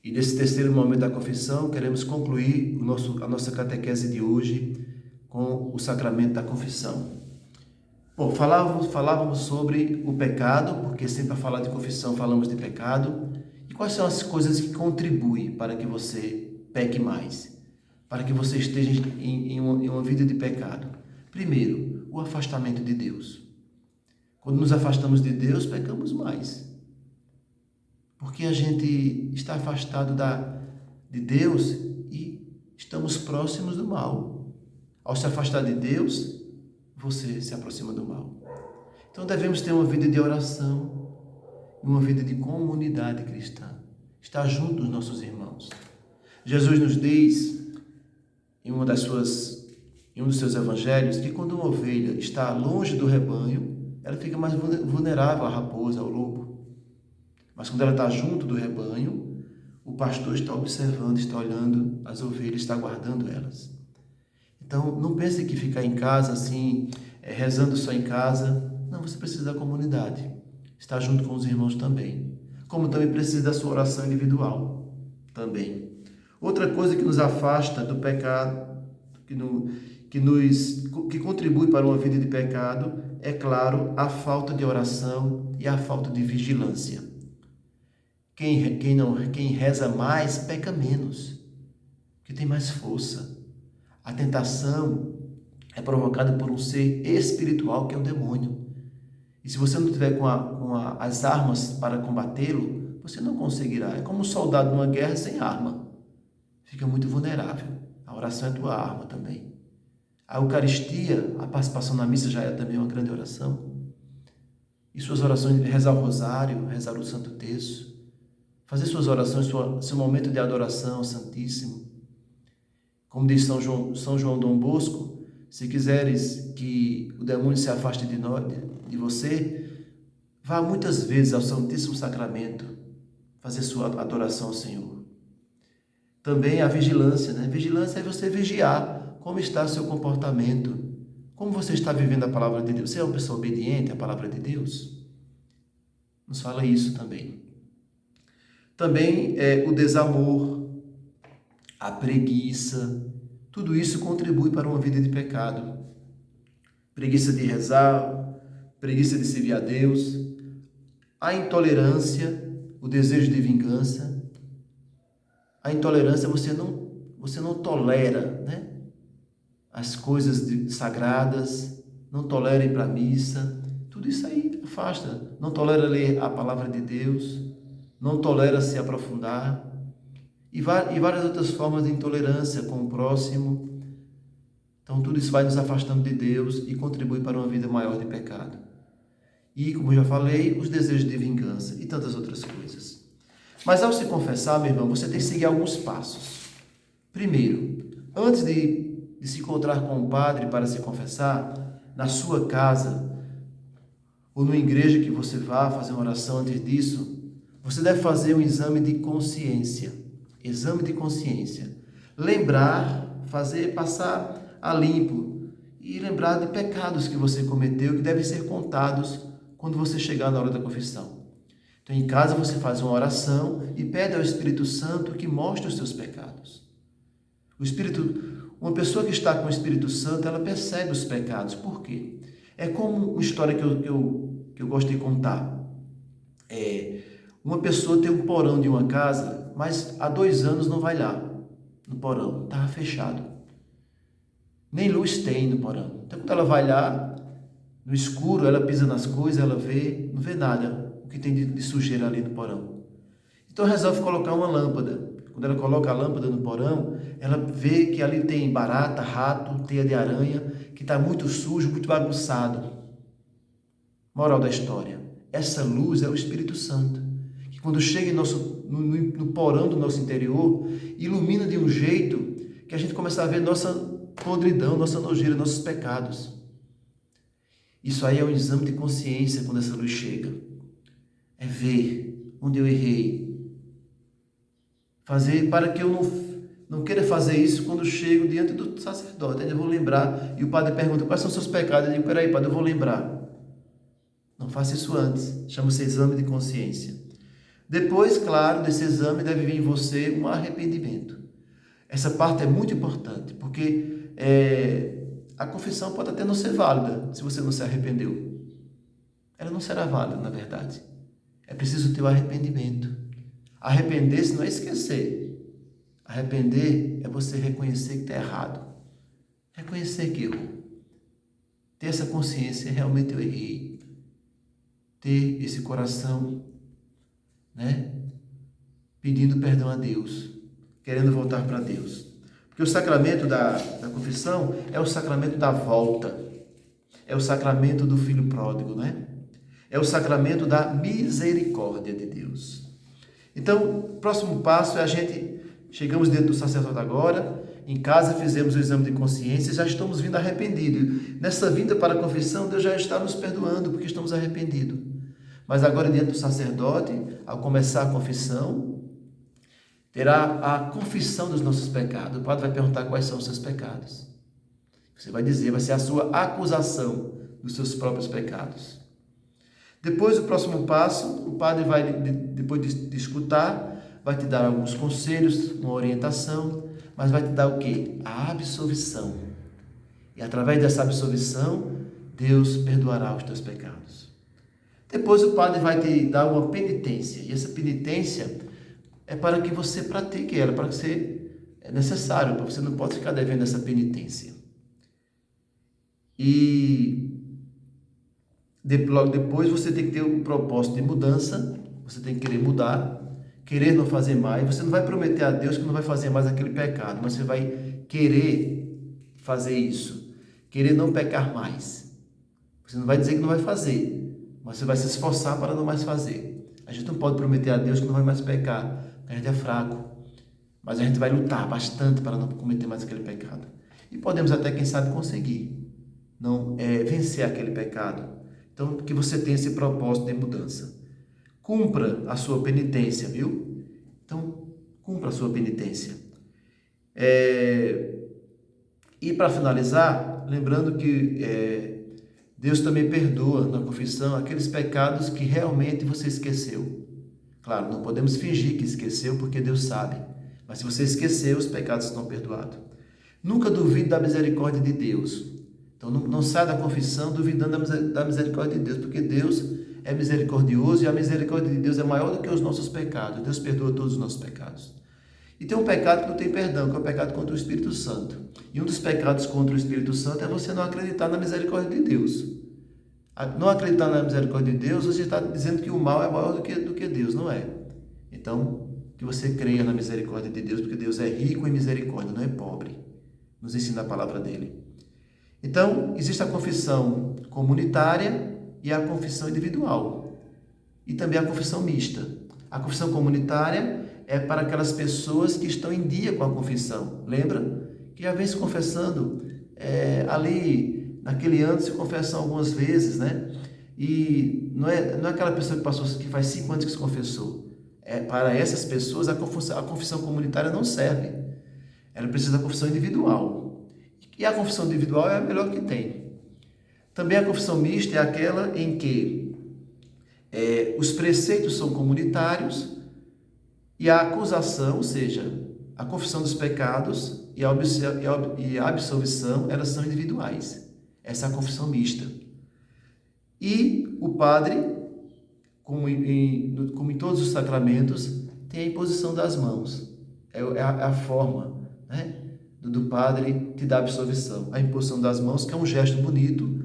E nesse terceiro momento da confissão, queremos concluir a nossa catequese de hoje com o sacramento da confissão. Bom, falávamos sobre o pecado, porque sempre a falar de confissão falamos de pecado. E quais são as coisas que contribuem para que você peque mais? Para que você esteja em uma vida de pecado? Primeiro, o afastamento de Deus. Quando nos afastamos de Deus, pecamos mais. Porque a gente está afastado de Deus e estamos próximos do mal. Ao se afastar de Deus, você se aproxima do mal. Então devemos ter uma vida de oração, uma vida de comunidade cristã. Estar junto dos nossos irmãos. Jesus nos diz, em um dos seus evangelhos, que quando uma ovelha está longe do rebanho, ela fica mais vulnerável à raposa, ao lobo. Mas quando ela está junto do rebanho, o pastor está observando, está olhando as ovelhas, está guardando elas. Então, não pense que ficar em casa assim, rezando só em casa. Não, você precisa da comunidade. Estar junto com os irmãos também. Como também precisa da sua oração individual também. Outra coisa que nos afasta do pecado, que contribui para uma vida de pecado, é claro, a falta de oração e a falta de vigilância. Quem reza mais, peca menos, que tem mais força. A tentação é provocada por um ser espiritual que é o demônio. E se você não tiver com as armas para combatê-lo, você não conseguirá. É como um soldado numa guerra sem arma. Fica muito vulnerável. A oração é tua arma também. A Eucaristia, a participação na missa já é também uma grande oração. E suas orações, rezar o rosário, rezar o Santo Terço, fazer suas orações, seu momento de adoração ao Santíssimo. Como diz São João Dom Bosco, se quiseres que o demônio se afaste de você, vá muitas vezes ao Santíssimo Sacramento fazer sua adoração ao Senhor. Também a vigilância, né? Vigilância é você vigiar como está o seu comportamento, como você está vivendo a palavra de Deus. Você é uma pessoa obediente à palavra de Deus? Nos fala isso também. Também o desamor, a preguiça, tudo isso contribui para uma vida de pecado. Preguiça de rezar, preguiça de servir a Deus, a intolerância, o desejo de vingança. A intolerância, você não tolera, né? As coisas sagradas, não tolera ir para a missa, tudo isso aí afasta. Não tolera ler a palavra de Deus, não tolera se aprofundar. E várias outras formas de intolerância com o próximo. Então, tudo isso vai nos afastando de Deus e contribui para uma vida maior de pecado. E, como eu já falei, os desejos de vingança e tantas outras coisas. Mas, ao se confessar, meu irmão, você tem que seguir alguns passos. Primeiro, antes de se encontrar com o padre para se confessar, na sua casa ou numa igreja que você vá fazer uma oração antes disso, você deve fazer um exame de consciência. Exame de consciência. Lembrar, passar a limpo e lembrar de pecados que você cometeu que devem ser contados quando você chegar na hora da confissão. Então, em casa você faz uma oração e pede ao Espírito Santo que mostre os seus pecados. Uma pessoa que está com o Espírito Santo, ela percebe os pecados. Por quê? É como uma história que eu gosto de contar. Uma pessoa tem um porão de uma casa, mas há 2 anos não vai lá no porão, estava fechado. Nem luz tem no porão. Então, quando ela vai lá, no escuro, ela pisa nas coisas, ela não vê nada, o que tem de sujeira ali no porão. Então, resolve colocar uma lâmpada. Quando ela coloca a lâmpada no porão, ela vê que ali tem barata, rato, teia de aranha, que está muito sujo, muito bagunçado. Moral da história. Essa luz é o Espírito Santo. Quando chega no porão do nosso interior, ilumina de um jeito que a gente começa a ver nossa podridão, nossa nojeira, nossos pecados. Isso aí é um exame de consciência quando essa luz chega. É ver onde eu errei. Fazer para que eu não queira fazer isso quando chego diante do sacerdote. Eu vou lembrar. E o padre pergunta, quais são os seus pecados? Eu digo, peraí, padre, eu vou lembrar. Não faça isso antes. Chama-se exame de consciência. Depois, claro, desse exame deve vir em você um arrependimento. Essa parte é muito importante, porque a confissão pode até não ser válida se você não se arrependeu. Ela não será válida, na verdade. É preciso ter o arrependimento. Arrepender-se não é esquecer. Arrepender é você reconhecer que está errado. Reconhecer que errou. Ter essa consciência, realmente eu errei. Ter esse coração, pedindo perdão a Deus, querendo voltar para Deus. Porque o sacramento da confissão é o sacramento da volta. É o sacramento do filho pródigo, É o sacramento da misericórdia de Deus. Então, o próximo passo é chegamos dentro do sacerdote agora, em casa fizemos o exame de consciência, já estamos vindo arrependidos. Nessa vinda para a confissão, Deus já está nos perdoando, porque estamos arrependidos. Mas agora, diante do sacerdote, ao começar a confissão, terá a confissão dos nossos pecados. O padre vai perguntar quais são os seus pecados. Você vai dizer, vai ser a sua acusação dos seus próprios pecados. Depois, o próximo passo, o padre vai, depois de escutar, vai te dar alguns conselhos, uma orientação, mas vai te dar o quê? A absolvição. E através dessa absolvição, Deus perdoará os teus pecados. Depois o padre vai te dar uma penitência, e essa penitência é para que você pratique ela, para que você é necessário, para você não pode ficar devendo essa penitência. E logo depois você tem que ter um propósito de mudança, você tem que querer mudar, querer não fazer mais. Você não vai prometer a Deus que não vai fazer mais aquele pecado, mas você vai querer fazer isso, querer não pecar mais. Você não vai dizer que não vai fazer, mas você vai se esforçar para não mais fazer. A gente não pode prometer a Deus que não vai mais pecar, porque a gente é fraco, mas a gente vai lutar bastante para não cometer mais aquele pecado. E podemos até, quem sabe, conseguir não vencer aquele pecado. Então, que você tenha esse propósito de mudança. Cumpra a sua penitência, viu? Então, cumpra a sua penitência. E para finalizar, lembrando que Deus também perdoa na confissão aqueles pecados que realmente você esqueceu. Claro, não podemos fingir que esqueceu, porque Deus sabe. Mas se você esqueceu, os pecados estão perdoados. Nunca duvide da misericórdia de Deus. Então, não saia da confissão duvidando da misericórdia de Deus, porque Deus é misericordioso e a misericórdia de Deus é maior do que os nossos pecados. Deus perdoa todos os nossos pecados. E tem um pecado que não tem perdão, que é o pecado contra o Espírito Santo. E um dos pecados contra o Espírito Santo é você não acreditar na misericórdia de Deus. Não acreditar na misericórdia de Deus, você está dizendo que o mal é maior do que Deus, não é? Então, que você creia na misericórdia de Deus, porque Deus é rico em misericórdia, não é pobre. Nos ensina a palavra dele. Então, existe a confissão comunitária e a confissão individual. E também a confissão mista. A confissão comunitária é para aquelas pessoas que estão em dia com a confissão. Lembra? Que já vem se confessando ali, naquele ano, se confessam algumas vezes, E não é aquela pessoa que faz 5 anos que se confessou. Para essas pessoas, a confissão comunitária não serve. Ela precisa da confissão individual. E a confissão individual é a melhor que tem. Também a confissão mista é aquela em que os preceitos são comunitários e a acusação, ou seja, a confissão dos pecados e a absolvição, elas são individuais. Essa é a confissão mista. E o padre, como em todos os sacramentos, tem a imposição das mãos. É a forma, do padre te dar absolvição. A imposição das mãos, que é um gesto bonito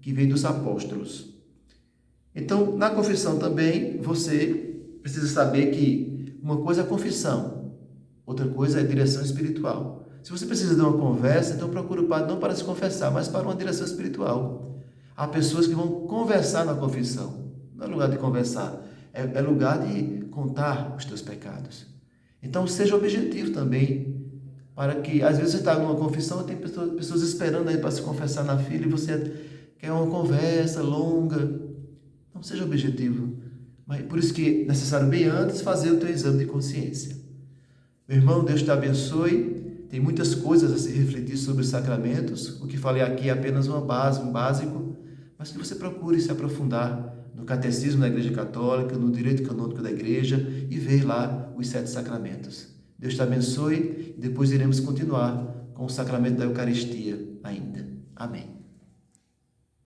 que vem dos apóstolos. Então, na confissão também, você precisa saber que uma coisa é a confissão, outra coisa é a direção espiritual. Se você precisa de uma conversa, então procure o padre não para se confessar, mas para uma direção espiritual. Há pessoas que vão conversar na confissão. Não é lugar de conversar, é lugar de contar os teus pecados. Então, seja objetivo também, para que, às vezes, você está numa confissão e tem pessoas esperando aí para se confessar na fila e você quer uma conversa longa. Não seja objetivo. Mas por isso que é necessário, bem antes, fazer o teu exame de consciência. Meu irmão, Deus te abençoe. Tem muitas coisas a se refletir sobre os sacramentos. O que falei aqui é apenas uma base, um básico, mas que você procure se aprofundar no Catecismo da Igreja Católica, no Direito Canônico da Igreja e ver lá os 7 sacramentos. Deus te abençoe e depois iremos continuar com o sacramento da Eucaristia ainda.